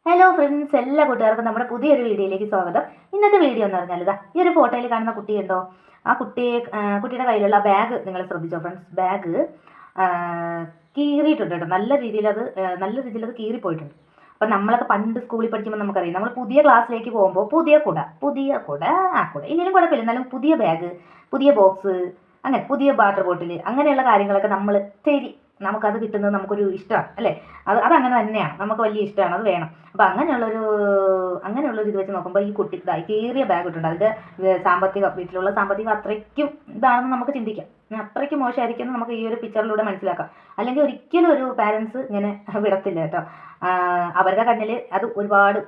Hello friends, എല്ലാ കൂട്ടുകാർക്കും നമ്മുടെ പുതിയൊരു വീഡിയോയിലേക്ക് സ്വാഗതം. ഇന്നത്തെ വീഡിയോ എന്ന് പറഞ്ഞാൽ ഈ ഒരു ഫോട്ടോയിൽ കാണുന്ന കുട്ടിയുണ്ടോ? ആ കുട്ടിയുടെ കയ്യിലുള്ള ബാഗ് നിങ്ങൾ ശ്രദ്ധിച്ചോ ഫ്രണ്ട്സ്? ബാഗ് കീറിയിട്ടുണ്ട് കേട്ടോ. നല്ല രീതിയിൽ അത് കീറിപ്പോയിട്ടുണ്ട്. അപ്പം നമ്മളൊക്കെ പണ്ട് സ്കൂളിൽ പഠിക്കുമ്പോൾ നമുക്കറിയാം, നമ്മൾ പുതിയ ക്ലാസ്സിലേക്ക് പോകുമ്പോൾ പുതിയ കുട ഇല്ലെങ്കിലും കുഴപ്പമില്ല, എന്നാലും പുതിയ ബാഗ്, പുതിയ ബോക്സ്, അങ്ങനെ പുതിയ വാട്ടർ ബോട്ടിൽ, അങ്ങനെയുള്ള കാര്യങ്ങളൊക്കെ നമ്മൾ നമുക്കത് കിട്ടുന്നത് നമുക്കൊരു ഇഷ്ടമാണ് അല്ലേ? അതങ്ങനെ തന്നെയാണ്, നമുക്ക് വലിയ ഇഷ്ടമാണ്, അത് വേണം. അപ്പം അങ്ങനെയുള്ളൊരു ഇത് വെച്ച് നോക്കുമ്പോൾ ഈ കുട്ടി കീറിയ ബാഗ് ഇട്ടുണ്ട്. അതിൻ്റെ വീട്ടിലുള്ള സാമ്പത്തികം അത്രയ്ക്കും ഇതാണെന്ന് നമുക്ക് ചിന്തിക്കാം. അത്രയ്ക്കും മോശമായിരിക്കും എന്ന് നമുക്ക് ഈ ഒരു പിക്ചറിലൂടെ മനസ്സിലാക്കാം. അല്ലെങ്കിൽ ഒരിക്കലും ഒരു പാരൻസ് ഇങ്ങനെ വിടത്തില്ല കേട്ടോ. അവരുടെ കണ്ണിൽ അത് ഒരുപാട്,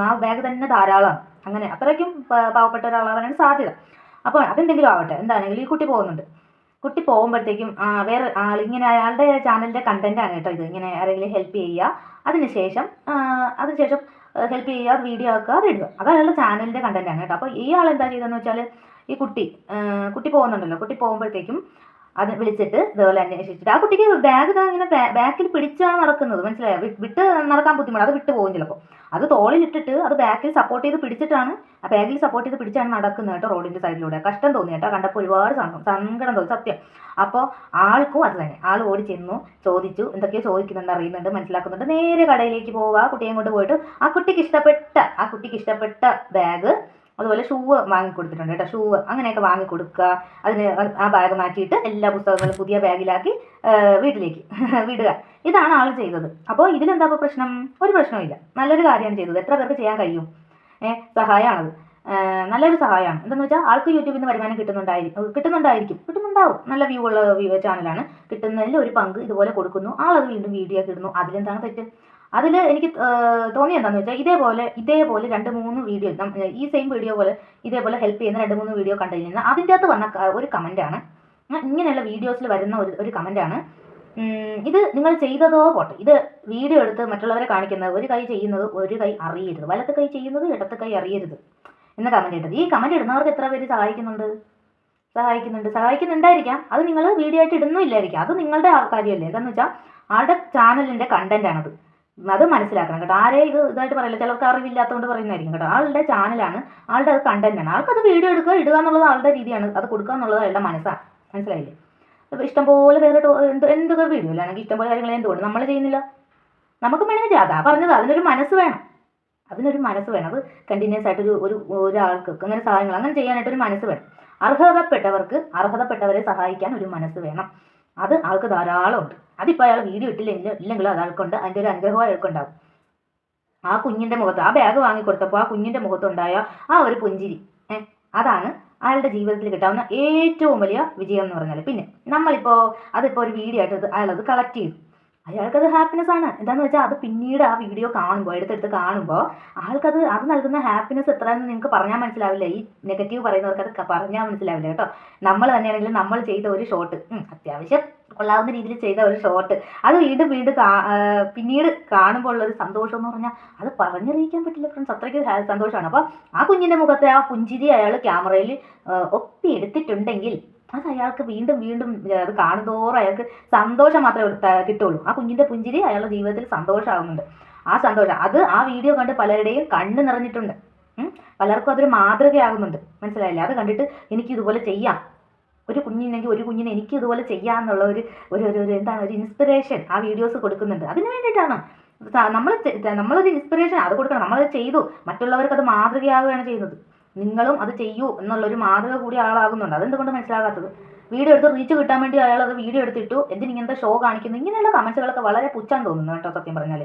ആ ബാഗ് തന്നെ ധാരാളമാണ്. അങ്ങനെ അത്രയ്ക്കും പാവപ്പെട്ട ഒരാളാവാനാണ് സാധ്യത. അപ്പോൾ അതെന്തെങ്കിലും ആവട്ടെ, എന്താണെങ്കിലും ഈ കുട്ടി പോകുമ്പോഴത്തേക്കും വേറെ ഇങ്ങനെ അയാളുടെ ചാനലിൻ്റെ കണ്ടൻറ്റാണ് കേട്ടോ ഇത്. ഇങ്ങനെ ആരെങ്കിലും ഹെൽപ്പ് ചെയ്യുക, അതിനുശേഷം ഹെൽപ്പ് ചെയ്യുക, അത് വീഡിയോ ആക്കുക, അത് ഇടുക, അത് അയാളുടെ ചാനലിൻ്റെ കണ്ടൻറ്റാണ് കേട്ടോ. അപ്പോൾ ഈ ആൾ എന്താ ചെയ്തതെന്ന് വെച്ചാൽ, ഈ കുട്ടി പോകുന്നുണ്ടല്ലോ, കുട്ടി പോകുമ്പോഴത്തേക്കും അത് വിളിച്ചിട്ട് ഇതുപോലെ അന്വേഷിച്ചിട്ട്, ആ കുട്ടിക്ക് ബാഗ് ഇങ്ങനെ ബാക്കിൽ പിടിച്ചാണ് നടക്കുന്നത്, മനസ്സിലായോ? വിട്ട് നടക്കാൻ ബുദ്ധിമുട്ട്, അത് വിട്ട് പോകും ചിലപ്പോൾ. അത് തോളിലിട്ടിട്ട് അത് ബാക്കിൽ സപ്പോർട്ട് ചെയ്ത് പിടിച്ചിട്ടാണ്, ആ ബാഗിൽ സപ്പോർട്ട് ചെയ്ത് പിടിച്ചാണ് നടക്കുന്നത് കേട്ടോ, റോഡിൻ്റെ സൈഡിലൂടെ. കഷ്ടം തോന്നി കേട്ടോ, കണ്ടപ്പോൾ ഒരുപാട് സങ്കടം തോന്നി, സത്യം. അപ്പോൾ ആൾക്കും അത് തന്നെ, ആൾ ഓടി ചെന്നു, ചോദിച്ചു, എന്തൊക്കെയോ ചോദിക്കുന്നുണ്ട്, അറിയുന്നുണ്ട്, മനസ്സിലാക്കുന്നുണ്ട്. നേരെ കടയിലേക്ക് പോവുക, കുട്ടിയെ കൊണ്ട് പോയിട്ട് ആ കുട്ടിക്ക് ഇഷ്ടപ്പെട്ട ബാഗ്, അതുപോലെ ഷൂ വാങ്ങിക്കൊടുത്തിട്ടുണ്ട് കേട്ടോ. ഷൂ അങ്ങനെയൊക്കെ വാങ്ങിക്കൊടുക്കുക, അതിന് ആ ബാഗ് മാറ്റിയിട്ട് എല്ലാ പുസ്തകങ്ങളും പുതിയ ബാഗിലാക്കി വീട്ടിലേക്ക് വിടുക. ഇതാണ് ആൾ ചെയ്തത്. അപ്പോൾ ഇതിലെന്താ ഇപ്പോൾ പ്രശ്നം? ഒരു പ്രശ്നവുമില്ല, നല്ലൊരു കാര്യമാണ് ചെയ്തത്. എത്ര പേർക്ക് ചെയ്യാൻ കഴിയും? സഹായമാണത്, നല്ലൊരു സഹായമാണ്. എന്താണെന്ന് വെച്ചാൽ ആൾക്ക് യൂട്യൂബിൽ നിന്ന് വരുമാനം കിട്ടുന്നുണ്ടാവും. നല്ല വ്യൂ ഉള്ള ചാനലാണ്. കിട്ടുന്നതിൽ ഒരു പങ്ക് ഇതുപോലെ കൊടുക്കുന്നു, ആളത് വീണ്ടും വീഡിയോ ഒക്കെ ഇടുന്നു. അതിലെന്താണ് തെറ്റ്? അതിൽ എനിക്ക് തോന്നിയത് എന്താണെന്ന് വെച്ചാൽ, ഇതേപോലെ 2-3 വീഡിയോ, ഈ സെയിം വീഡിയോ പോലെ ഇതേപോലെ ഹെൽപ്പ് ചെയ്യുന്ന 2-3 വീഡിയോ കണ്ടതിൽ നിന്ന് അതിൻ്റെ അകത്ത് വന്ന ഒരു കമൻറ്റാണ്, ഇങ്ങനെയുള്ള വീഡിയോസിൽ വരുന്ന ഒരു കമൻറ്റാണ്, ഇത് നിങ്ങൾ ചെയ്തതോ പോട്ടെ, ഇത് വീഡിയോ എടുത്ത് മറ്റുള്ളവരെ കാണിക്കുന്നത്, ഒരു കൈ ചെയ്യുന്നത് ഒരു കൈ അറിയരുത്, വലത്ത് കൈ ചെയ്യുന്നത് ഇടത്ത് കൈ അറിയരുത് എന്ന കമൻറ്റ് ഇട്ടത്. ഈ കമൻറ്റ് ഇടുന്നവർക്ക് എത്ര പേര് സഹായിക്കുന്നുണ്ടായിരിക്കാം. അത് നിങ്ങൾ വീഡിയോ ആയിട്ട് ഇടുന്നില്ലായിരിക്കാം, അത് നിങ്ങളുടെ കാര്യമല്ലേ. എന്താണെന്ന് വെച്ചാൽ ആളുടെ ചാനലിൻ്റെ കണ്ടൻറ്റാണത്, അത് മനസ്സിലാക്കണം കേട്ടോ. ഇതായിട്ട് പറയില്ല, ചിലർക്ക് അറിവില്ലാത്തതുകൊണ്ട് പറയുന്നതായിരിക്കും കേട്ടോ. ആളുടെ ചാനലാണ്, ആളുടെ അത് കണ്ടന്റാണ്, ആൾക്കത് വീഡിയോ ഇടുക എന്നുള്ളത് ആളുടെ രീതിയാണ്, അത് കൊടുക്കുക എന്നുള്ളത് അയാളുടെ മനസ്സാണ്, മനസ്സിലായില്ലേ? ഇപ്പോൾ ഇഷ്ടംപോലെ വേറെ എന്തൊക്കെ വീഡിയോയിലാണെങ്കിൽ ഇഷ്ടംപോലെ കാര്യങ്ങൾ എന്തുകൊണ്ട് നമ്മൾ ചെയ്യുന്നില്ല? നമുക്ക് വേണമെങ്കിൽ ചെയ്യാം. അതാ പറഞ്ഞത്, അതിനൊരു മനസ്സ് വേണം. അത് കണ്ടിന്യൂസ് ആയിട്ട് ഒരാൾക്ക് അങ്ങനെ സഹായങ്ങൾ അങ്ങനെ ചെയ്യാനായിട്ടൊരു മനസ്സ് വേണം. അർഹതപ്പെട്ടവരെ സഹായിക്കാൻ ഒരു മനസ്സ് വേണം. അത് ആൾക്ക് ധാരാളം ഉണ്ട്. അതിപ്പോൾ അയാൾ വീഡിയോ ഇല്ലെങ്കിലും അത് ആൾക്കുണ്ട്, അതിൻ്റെ ഒരു അനുഗ്രഹം അയാൾക്കുണ്ടാവും. ആ കുഞ്ഞിൻ്റെ മുഖത്ത്, ആ ബാഗ് വാങ്ങിക്കൊടുത്തപ്പോൾ ആ കുഞ്ഞിൻ്റെ മുഖത്തുണ്ടായ ആ ഒരു പുഞ്ചിരി, അതാണ് അയാളുടെ ജീവിതത്തിൽ കിട്ടാവുന്ന ഏറ്റവും വലിയ വിജയം എന്ന് പറഞ്ഞാൽ. പിന്നെ അതിപ്പോൾ ഒരു വീഡിയോ ആയിട്ട് അയാളത് കളക്ട് ചെയ്തു, അയാൾക്കത് ഹാപ്പിനെസ് ആണ്. എന്താണെന്ന് വെച്ചാൽ അത് പിന്നീട് ആ വീഡിയോ എടുത്തെടുത്ത് കാണുമ്പോൾ ആൾക്കത് നൽകുന്ന ഹാപ്പിനെസ് എത്രയെന്ന് നിങ്ങൾക്ക് പറഞ്ഞാൽ മനസ്സിലാവില്ല. ഈ നെഗറ്റീവ് പറയുന്നവർക്ക് അത് പറഞ്ഞാൽ മനസ്സിലാവില്ല കേട്ടോ. നമ്മൾ തന്നെയാണെങ്കിലും നമ്മൾ ചെയ്ത ഒരു ഷോട്ട്, അത്യാവശ്യം കൊള്ളാവുന്ന രീതിയിൽ ചെയ്ത ഒരു ഷോട്ട്, അത് വീണ്ടും പിന്നീട് കാണുമ്പോൾ ഉള്ളൊരു സന്തോഷം എന്ന് പറഞ്ഞാൽ അത് പറഞ്ഞറിയിക്കാൻ പറ്റില്ല ഫ്രണ്ട്സ്, അത്രയ്ക്ക് സന്തോഷമാണ്. അപ്പോൾ ആ കുഞ്ഞിൻ്റെ മുഖത്തെ ആ പുഞ്ചിരി അയാൾ ക്യാമറയിൽ ഒപ്പി എടുത്തിട്ടുണ്ടെങ്കിൽ അത് അയാൾക്ക് വീണ്ടും അത് കാണുന്തോറും അയാൾക്ക് സന്തോഷം മാത്രമേ കിട്ടുള്ളൂ. ആ കുഞ്ഞിൻ്റെ പുഞ്ചിരി അയാളുടെ ജീവിതത്തിൽ സന്തോഷമാകുന്നുണ്ട്. ആ സന്തോഷം ആ വീഡിയോ കണ്ട് പലരുടെയും കണ്ണ് നിറഞ്ഞിട്ടുണ്ട്. പലർക്കും അതൊരു മാതൃകയാകുന്നുണ്ട്, മനസ്സിലായില്ലേ? അത് കണ്ടിട്ട് എനിക്ക് ഇതുപോലെ ചെയ്യാം, ഒരു കുഞ്ഞിനെ എനിക്ക് ഇതുപോലെ ചെയ്യാമെന്നുള്ള ഒരു ഇൻസ്പിറേഷൻ ആ വീഡിയോസ് കൊടുക്കുന്നുണ്ട്. അതിന് വേണ്ടിയിട്ടാണ് നമ്മളൊരു ഇൻസ്പിറേഷൻ അത് കൊടുക്കണം. നമ്മളത് ചെയ്തു, മറ്റുള്ളവർക്ക് അത് മാതൃകയാവുകയാണ് ചെയ്യുന്നത്. നിങ്ങളും അത് ചെയ്യൂ എന്നുള്ളൊരു മാതൃക കൂടി ആളാകുന്നുണ്ട്. അതെന്തുകൊണ്ട് മനസ്സിലാകാത്തത്? വീഡിയോ എടുത്ത് റീച്ച് കിട്ടാൻ വേണ്ടി അയാൾ അത് വീഡിയോ എടുത്തിട്ടു, എന്തിനിങ്ങനത്തെ ഷോ കാണിക്കുന്നു? ഇങ്ങനെയുള്ള കമൻസുകളൊക്കെ വളരെ പുച്ഛം തോന്നുന്നു കേട്ടോ, സത്യം പറഞ്ഞാൽ.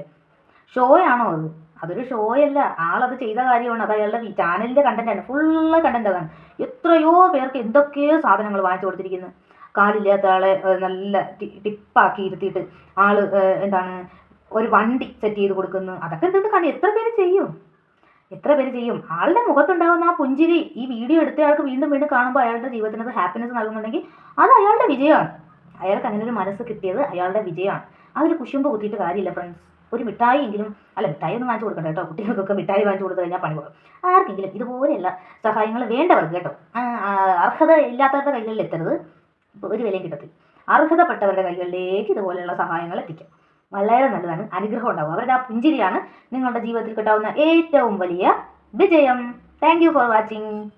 ഷോയാണോ അത്? അതൊരു ഷോയല്ല, ആളത് ചെയ്ത കാര്യമാണ്. അത് അയാളുടെ ചാനലിൻ്റെ കണ്ടൻറ്റാണ്, ഫുള്ള് കണ്ടൻറ്റ് അതാണ്. എത്രയോ പേർക്ക് എന്തൊക്കെയോ സാധനങ്ങൾ വാങ്ങിച്ചു കൊടുത്തിരിക്കുന്നു. കാലില്ലാത്ത ആളെ നല്ല ടിപ്പാക്കി ഇരുത്തിയിട്ട് ഒരു വണ്ടി സെറ്റ് ചെയ്ത് കൊടുക്കുന്നു. അതൊക്കെ എന്തുകൊണ്ട് കാണും? എത്ര പേര് ചെയ്യും? ആളുടെ മുഖത്തുണ്ടാകുന്ന ആ പുഞ്ചിരി ഈ വീഡിയോ എടുത്ത ആൾക്ക് വീണ്ടും കാണുമ്പോൾ അയാളുടെ ജീവിതത്തിന് അത് ഹാപ്പിനെസ് നൽകുന്നുണ്ടെങ്കിൽ അത് അയാളുടെ വിജയമാണ്. അയാൾക്ക് അങ്ങനെ ഒരു മനസ്സ് കിട്ടിയത് അയാളുടെ വിജയമാണ്. അതിൽ കുശുമ്പ് കുത്തിയിട്ട് കാര്യമില്ല ഫ്രണ്ട്സ്. ഒരു മിഠായി ഒന്നും വാങ്ങിച്ചു കൊടുക്കണ്ട കേട്ടോ. കുട്ടികൾക്കൊക്കെ മിഠായി വാങ്ങിച്ചു കൊടുത്തു കഴിഞ്ഞാൽ പണി പോകും. ആർക്കെങ്കിലും ഇതുപോലെയുള്ള സഹായങ്ങൾ വേണ്ടവർക്ക് കേട്ടോ, അർഹത ഇല്ലാത്തവരുടെ കൈകളിൽ എത്തരുത്, ഒരു വിലയും കിട്ടത്തില്ല. അർഹതപ്പെട്ടവരുടെ കൈകളിലേക്ക് ഇതുപോലെയുള്ള സഹായങ്ങൾ എത്തിക്കും. വളരെ നല്ലതാണ്. അനുഗ്രഹം ഉണ്ടാവും. അവരുടെ ആ പുഞ്ചിരിയാണ് നിങ്ങളുടെ ജീവിതത്തിൽ കിട്ടാവുന്ന ഏറ്റവും വലിയ വിജയം. Thank you for watching.